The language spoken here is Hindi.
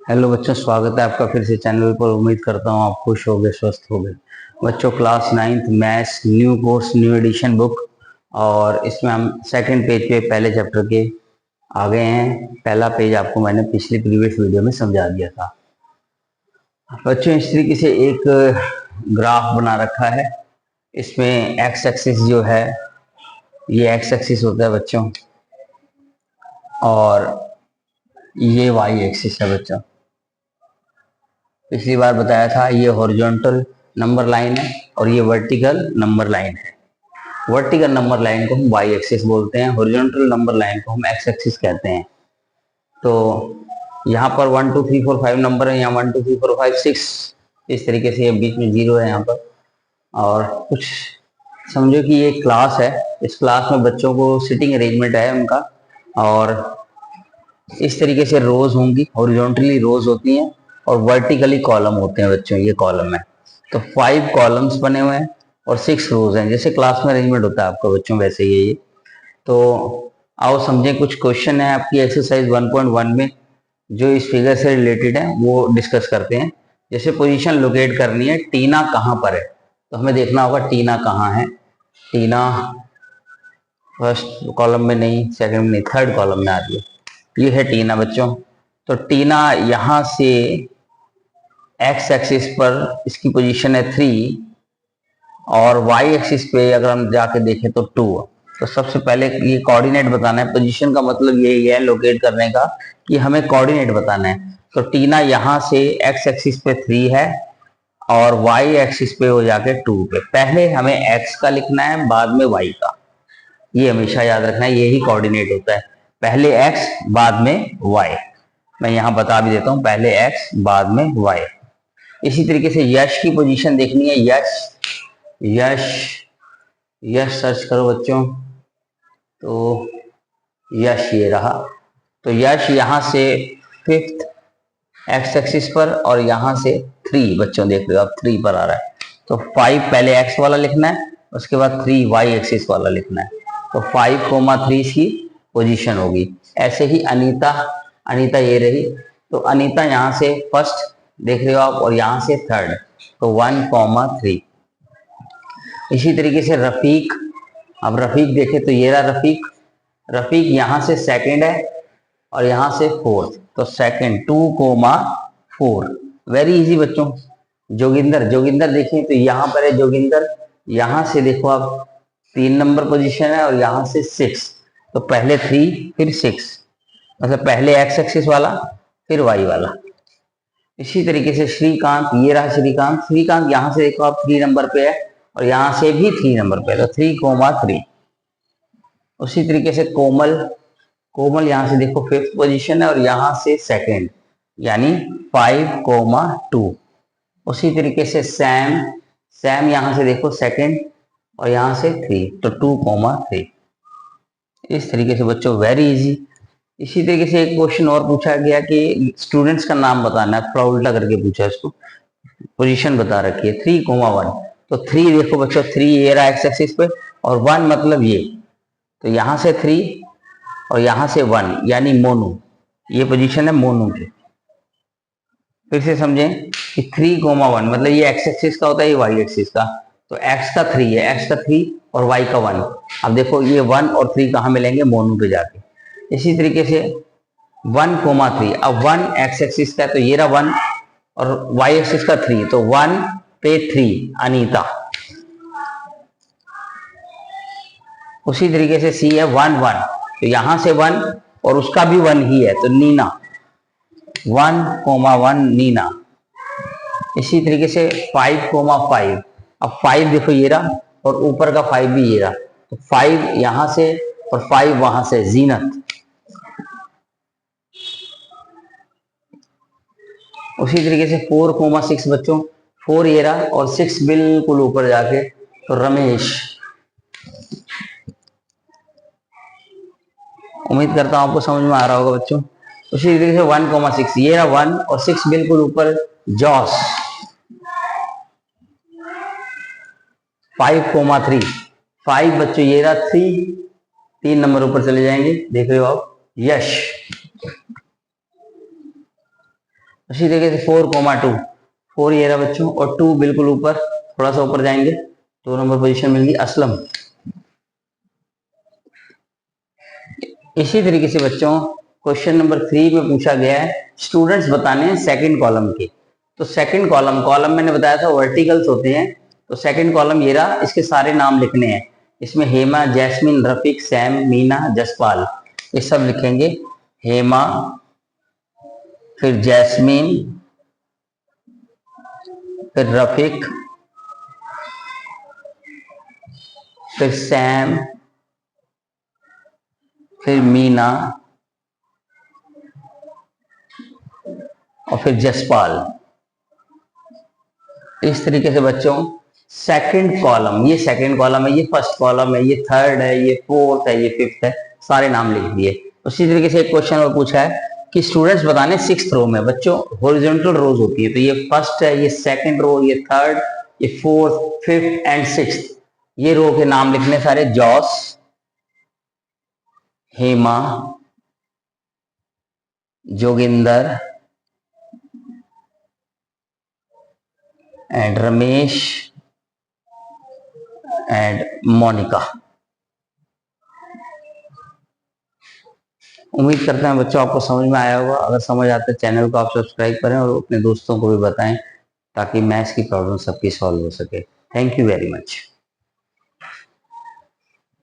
हेलो बच्चों, स्वागत है आपका फिर से चैनल पर। उम्मीद करता हूँ आप खुश होगे, स्वस्थ होगे। बच्चों, class 9th maths new course new addition book, और इसमें हम सेकंड पेज पे पहले चैप्टर के आ गए हैं। पहला पेज आपको मैंने पिछली प्रीवियस वीडियो में समझा दिया था। बच्चों, इस तरीके से एक ग्राफ बना रखा है। इसमें एक्स एक्सिस जो है, ये एक्स एक्सिस होता है बच्चों, और ये वाई एक्सिस है बच्चों। पिछली बार बताया था, ये हॉरिजॉन्टल नंबर लाइन है और ये वर्टिकल नंबर लाइन है। वर्टिकल नंबर लाइन को हम वाई एक्सिस बोलते हैं, हॉरिजॉन्टल नंबर लाइन को हम एक्स एक्सिस कहते हैं। तो यहाँ पर 1 2 3 4 5 नंबर है, यहाँ 1 2 3 4 5 6, इस तरीके से। ये बीच में 0 है यहाँ पर। और कुछ समझो कि ये क्लास है। इस क्लास में बच्चों को सिटिंग अरेंजमेंट है उनका, और इस तरीके से रोज होंगी, हॉरिजॉन्टली रोज होती हैं और वर्टिकली कॉलम होते हैं बच्चों। ये कॉलम है, तो 5 कॉलम्स बने हुए हैं और 6 रोज हैं। जैसे क्लास में अरेंजमेंट होता है आपका बच्चों, वैसे ही ये। तो आओ समझें, कुछ क्वेश्चन है आपकी एक्सरसाइज 1.1 में जो इस फिगर से रिलेटेड है, वो डिस्कस करते हैं। जैसे पोजीशन लोकेट करनी है, टीना कहाँ पर है, तो हमें देखना होगा टीना कहाँ है। टीना फर्स्ट कॉलम में नहीं, सेकंड में नहीं, थर्ड कॉलम में आ रही है। ये है टीना बच्चों। तो टीना यहां से एक्स एक्सिस पर इसकी पोजीशन है 3, और वाई एक्सिस पे अगर हम जाके देखें तो 2। तो सबसे पहले ये कोऑर्डिनेट बताना है। पोजीशन का मतलब यही है लोकेट करने का, कि हमें कोऑर्डिनेट बताना है। तो टीना यहां से एक्स एक्सिस पे 3 है और वाई एक्सिस पे हो जाके 2 पे। पहले हमें एक्स का लिखना है, बाद में वाई का। ये हमेशा याद रखना है, यही कोऑर्डिनेट होता है। पहले एक्स बाद में वाई। मैं यहां बता भी देता हूं, पहले एक्स बाद में वाई। इसी तरीके से यश की पोजीशन देखनी है। यश यश यश सर्च करो बच्चों, तो यश ये रहा। तो यश यहां से 5th एक्स एक्सिस पर, और यहां से 3 बच्चों देख रहे हो आप, 3 पर आ रहा है। तो 5 पहले एक्स वाला लिखना है, उसके बाद 3 वाई एक्सिस वाला लिखना है। तो 5,3 की पोजीशन होगी। ऐसे ही अनीता, अनीता ये रही। तो अनीता यहां से फर्स्ट देख रहे हो आप, और यहां से थर्ड, तो 1,3। इसी तरीके से रफीक, अब रफीक देखे तो ये रहा रफीक। रफीक यहां से सेकंड है और यहां से फोर्थ, तो सेकंड 2,4। वेरी इजी बच्चों। जोगिंदर, जोगिंदर देखिए तो यहां पर है जोगिंदर। यहां से देखो आप 3 नंबर पोजीशन है, और यहां से 6। तो पहले 3 फिर 6, मतलब पहले एक्स एक्सिस वाला फिर वाई वाला। इसी तरीके से श्रीकांत, ये रहा श्रीकांत। श्रीकांत यहां से देखो आप 3 नंबर पे है, और यहां से भी 3 नंबर पे है, तो 3,3। उसी तरीके से कोमल, कोमल यहां से देखो 5th पोजीशन है और यहां से सेकंड, यानी 5,2। उसी तरीके से सैम, सैम यहां से देखो सेकंड और यहां से 3, तो 2,3। इस तरीके से बच्चों वेरी इजी। इसी तरीके से एक क्वेश्चन और पूछा गया कि स्टूडेंट्स का नाम बताना है, थोड़ा उल्टा करके पूछा इसको। पोजीशन बता रखी है 3,1। तो 3 देखो बच्चों, 3 ये रहा एक्स एक्सिस पे, और 1 मतलब ये। तो यहां से 3 और यहां से 1, यानी मोनू। ये पोजीशन है मोनू की। फिर से समझें कि 3,1 मतलब ये एक्स एक्सिस का होता है, ये वाई एक्सिस का। तो एक्स का 3 है, एक्स का 3 और वाई का 1। अब देखो ये 1 और 3 कहाँ मिलेंगे, मोनू पे जाके। इसी तरीके से 1,3। अब 1 एक्स एक्सिस का है, तो ये रहा 1, और वाई एक्सिस का 3, तो 1 पे 3 अनीता। उसी तरीके से सी है 1,1, तो यहां से 1 और उसका भी 1 ही है, तो नीना। 1,1 नीना। इसी तरीके से 5,5। अब 5 देखो ये रहा, और ऊपर का 5 भी ये रहा, तो 5 यहां से और 5 वहां से, जीनत। उसी तरीके से 4,6 बच्चों, 4 ये रहा और 6 बिल्कुल ऊपर जाके, तो रमेश। उम्मीद करता हूं आपको समझ में आ रहा होगा बच्चों। उसी तरीके से 1,6 ये रहा 1 और 6 बिल्कुल ऊपर, जॉस। 5,3, 5 बच्चों ये रहा 3 नंबर ऊपर चले जाएंगे, देख रहे हो आप, यश। उसी तरीके से 4,2, 4 ये रहा बच्चों, और 2 बिल्कुल ऊपर, थोड़ा सा ऊपर जाएंगे, 2 नंबर पोजीशन मिल गई असलम। इसी तरीके से बच्चों क्वेश्चन नंबर 3 में पूछा गया है, स्टूडेंट्स बताने हैं सेकंड कॉलम के। तो सेकंड कॉलम मैंने बताया था वर्टिकल्स होते हैं, तो सेकंड कॉलम ये रहा, इसके सारे नाम लिखने हैं। इसमें हेमा, जैस्मिन, रफीक, सैम, मीना, जसपाल, ये सब लिखेंगे। हेमा, फिर जैस्मिन, फिर रफीक, फिर सैम, फिर मीना, और फिर जसपाल। इस तरीके से बच्चों सेकंड कॉलम, ये सेकंड कॉलम है, ये फर्स्ट कॉलम है, ये थर्ड है, ये फोर्थ है, ये फिफ्थ है, सारे नाम लिख दिए। उसी तरीके से एक क्वेश्चन और पूछा है कि स्टूडेंट्स बताने 6th रो में, बच्चों हॉरिजॉन्टल रोज होती है, तो ये फर्स्ट है, ये सेकंड रो, ये थर्ड, ये फोर्थ, फिफ्थ एंड सिक्स्थ, ये रो के नाम लिखने सारे। Jos, Hema, Joginder and Ramesh and Monica. उम्मीद करते हैं बच्चों आपको समझ में आया होगा। अगर समझ आता है चैनल को आप सब्सक्राइब करें और अपने दोस्तों को भी बताएं, ताकि मैथ्स की प्रॉब्लम सबकी सॉल्व हो सके। Thank you very much.